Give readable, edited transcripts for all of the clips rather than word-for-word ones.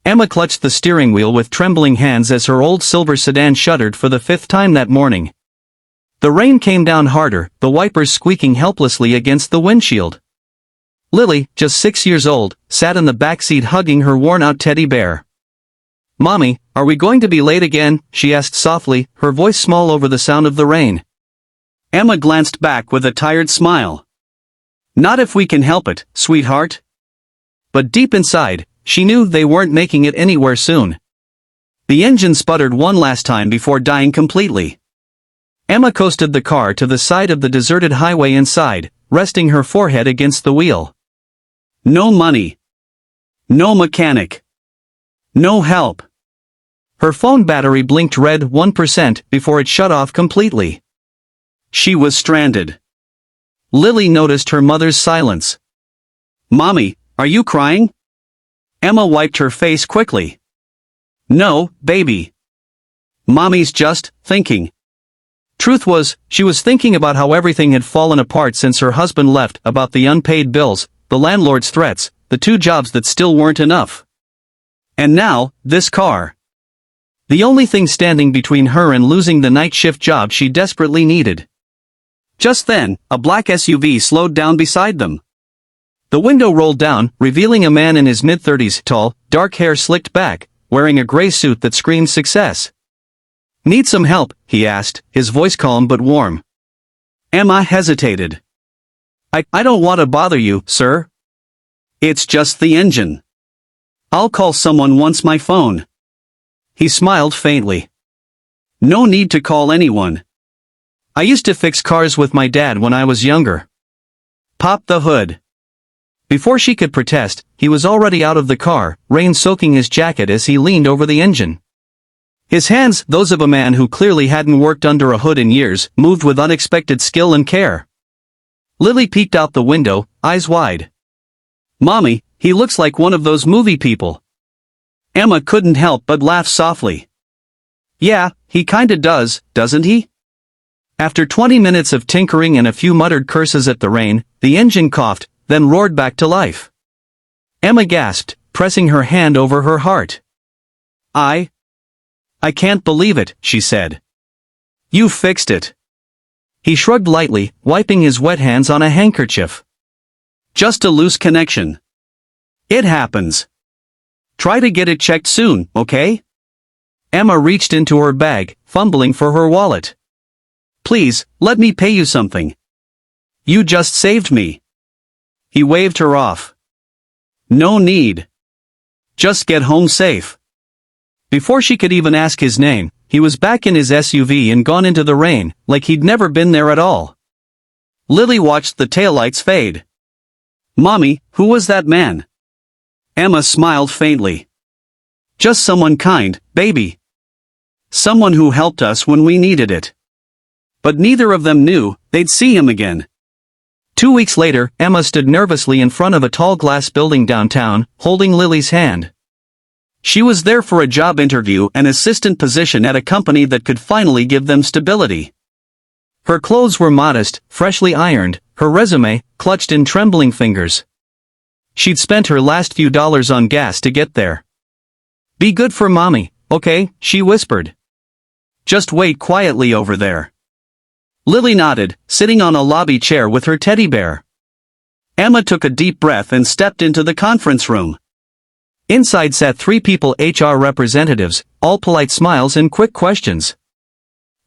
Emma clutched the steering wheel with trembling hands as her old silver sedan shuddered for the 5th time that morning. The rain came down harder, the wipers squeaking helplessly against the windshield. Lily, just 6 years old, sat in the back seat hugging her worn-out teddy bear. "Mommy, are we going to be late again?" she asked softly, her voice small over the sound of the rain. Emma glanced back with a tired smile. "Not if we can help it, sweetheart." But deep inside, she knew they weren't making it anywhere soon. The engine sputtered one last time before dying completely. Emma coasted the car to the side of the deserted highway inside, resting her forehead against the wheel. No money. No mechanic. No help. Her phone battery blinked red 1% before it shut off completely. She was stranded. Lily noticed her mother's silence. "Mommy, are you crying?" Emma wiped her face quickly. "No, baby. Mommy's just thinking." Truth was, she was thinking about how everything had fallen apart since her husband left, about the unpaid bills, the landlord's threats, the 2 jobs that still weren't enough. And now, this car. The only thing standing between her and losing the night shift job she desperately needed. Just then, a black SUV slowed down beside them. The window rolled down, revealing a man in his mid-30s, tall, dark hair slicked back, wearing a gray suit that screamed success. "Need some help?" he asked, his voice calm but warm. Emma hesitated. I don't want to bother you, sir. It's just the engine. I'll call someone once my phone." He smiled faintly. "No need to call anyone. I used to fix cars with my dad when I was younger." Pop the hood. Before she could protest, he was already out of the car, rain soaking his jacket as he leaned over the engine. His hands, those of a man who clearly hadn't worked under a hood in years, moved with unexpected skill and care. Lily peeked out the window, eyes wide. "Mommy, he looks like one of those movie people." Emma couldn't help but laugh softly. "Yeah, he kinda does, doesn't he?" After 20 minutes of tinkering and a few muttered curses at the rain, the engine coughed, then roared back to life. Emma gasped, pressing her hand over her heart. I can't believe it," she said. "You fixed it." He shrugged lightly, wiping his wet hands on a handkerchief. "Just a loose connection. It happens. Try to get it checked soon, okay?" Emma reached into her bag, fumbling for her wallet. "Please, let me pay you something. You just saved me." He waved her off. "No need. Just get home safe." Before she could even ask his name, he was back in his SUV and gone into the rain, like he'd never been there at all. Lily watched the taillights fade. "Mommy, who was that man?" Emma smiled faintly. "Just someone kind, baby. Someone who helped us when we needed it." But neither of them knew they'd see him again. 2 weeks later, Emma stood nervously in front of a tall glass building downtown, holding Lily's hand. She was there for a job interview, an assistant position at a company that could finally give them stability. Her clothes were modest, freshly ironed, her resume clutched in trembling fingers. She'd spent her last few dollars on gas to get there. "Be good for Mommy, okay?" she whispered. "Just wait quietly over there." Lily nodded, sitting on a lobby chair with her teddy bear. Emma took a deep breath and stepped into the conference room. Inside sat 3 people, HR representatives, all polite smiles and quick questions.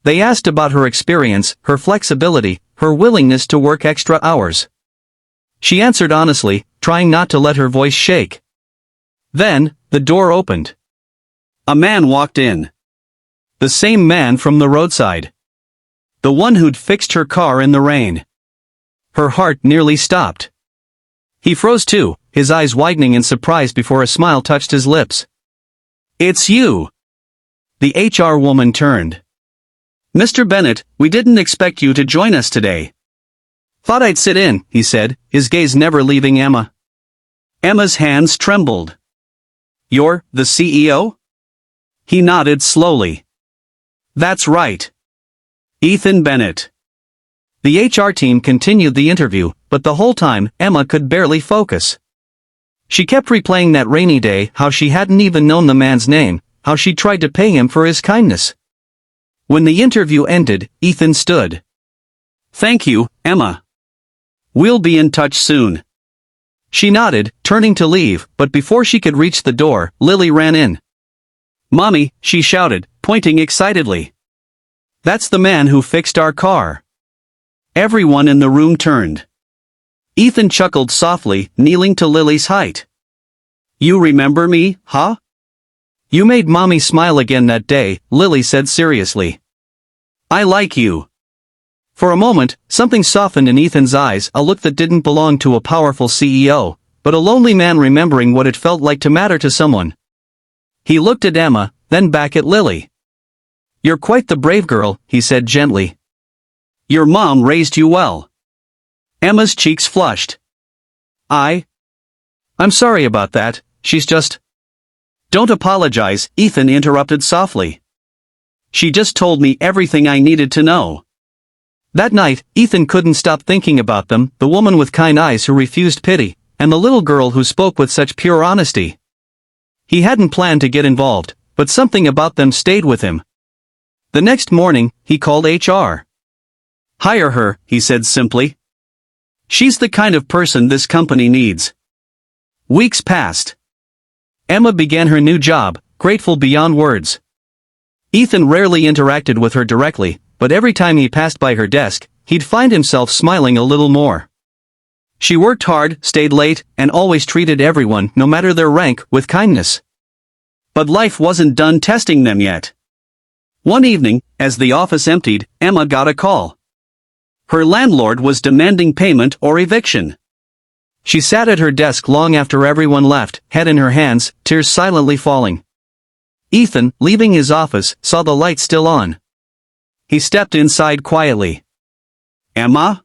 They asked about her experience, her flexibility, her willingness to work extra hours. She answered honestly, trying not to let her voice shake. Then, the door opened. A man walked in. The same man from the roadside. The one who'd fixed her car in the rain. Her heart nearly stopped. He froze too, his eyes widening in surprise before a smile touched his lips. "It's you!" The HR woman turned. "Mr. Bennett, we didn't expect you to join us today." "Thought I'd sit in," he said, his gaze never leaving Emma. Emma's hands trembled. "You're the CEO?" He nodded slowly. "That's right. Ethan Bennett." The HR team continued the interview, but the whole time, Emma could barely focus. She kept replaying that rainy day, how she hadn't even known the man's name, how she tried to pay him for his kindness. When the interview ended, Ethan stood. "Thank you, Emma. We'll be in touch soon." She nodded, turning to leave, but before she could reach the door, Lily ran in. "Mommy," she shouted, pointing excitedly. "That's the man who fixed our car." Everyone in the room turned. Ethan chuckled softly, kneeling to Lily's height. "You remember me, huh?" "You made Mommy smile again that day," Lily said seriously. "I like you." For a moment, something softened in Ethan's eyes, a look that didn't belong to a powerful CEO, but a lonely man remembering what it felt like to matter to someone. He looked at Emma, then back at Lily. "You're quite the brave girl," he said gently. "Your mom raised you well." Emma's cheeks flushed. I'm sorry about that, she's just—" "Don't apologize," Ethan interrupted softly. "She just told me everything I needed to know." That night, Ethan couldn't stop thinking about them, the woman with kind eyes who refused pity, and the little girl who spoke with such pure honesty. He hadn't planned to get involved, but something about them stayed with him. The next morning, he called HR. "Hire her," he said simply. "She's the kind of person this company needs." Weeks passed. Emma began her new job, grateful beyond words. Ethan rarely interacted with her directly, but every time he passed by her desk, he'd find himself smiling a little more. She worked hard, stayed late, and always treated everyone, no matter their rank, with kindness. But life wasn't done testing them yet. One evening, as the office emptied, Emma got a call. Her landlord was demanding payment or eviction. She sat at her desk long after everyone left, head in her hands, tears silently falling. Ethan, leaving his office, saw the light still on. He stepped inside quietly. "Emma?"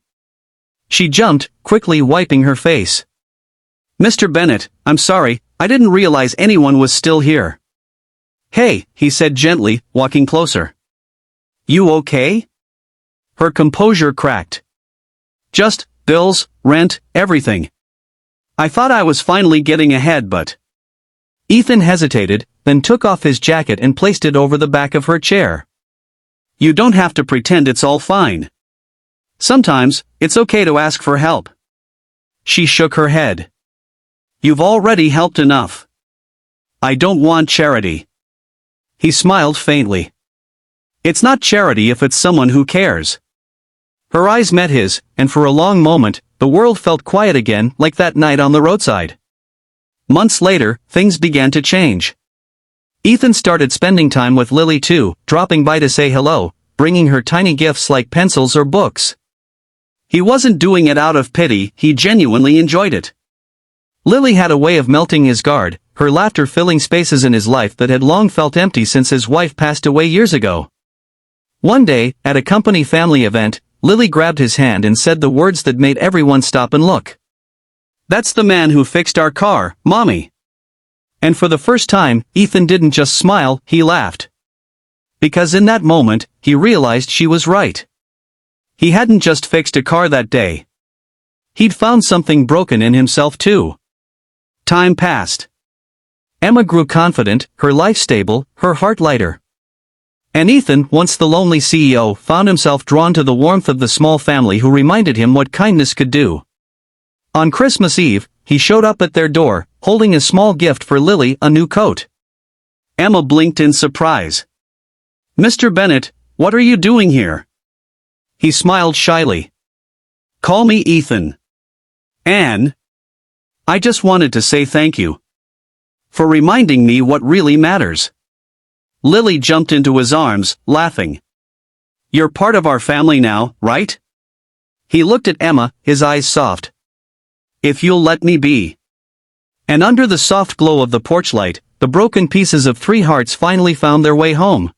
She jumped, quickly wiping her face. "Mr. Bennett, I'm sorry, I didn't realize anyone was still here." "Hey," he said gently, walking closer. "You okay?" Her composure cracked. "Just, bills, rent, everything. I thought I was finally getting ahead but—" Ethan hesitated, then took off his jacket and placed it over the back of her chair. "You don't have to pretend it's all fine. Sometimes, it's okay to ask for help." She shook her head. "You've already helped enough. I don't want charity." He smiled faintly. "It's not charity if it's someone who cares." Her eyes met his, and for a long moment, the world felt quiet again, like that night on the roadside. Months later, things began to change. Ethan started spending time with Lily too, dropping by to say hello, bringing her tiny gifts like pencils or books. He wasn't doing it out of pity, he genuinely enjoyed it. Lily had a way of melting his guard, her laughter filling spaces in his life that had long felt empty since his wife passed away years ago. One day, at a company family event, Lily grabbed his hand and said the words that made everyone stop and look. "That's the man who fixed our car, Mommy." And for the first time, Ethan didn't just smile, he laughed. Because in that moment, he realized she was right. He hadn't just fixed a car that day. He'd found something broken in himself too. Time passed. Emma grew confident, her life stable, her heart lighter. And Ethan, once the lonely CEO, found himself drawn to the warmth of the small family who reminded him what kindness could do. On Christmas Eve, he showed up at their door, holding a small gift for Lily, a new coat. Emma blinked in surprise. "Mr. Bennett, what are you doing here?" He smiled shyly. "Call me Ethan. Anne. I just wanted to say thank you for reminding me what really matters." Lily jumped into his arms, laughing. "You're part of our family now, right?" He looked at Emma, his eyes soft. "If you'll let me be." And under the soft glow of the porch light, the broken pieces of 3 hearts finally found their way home.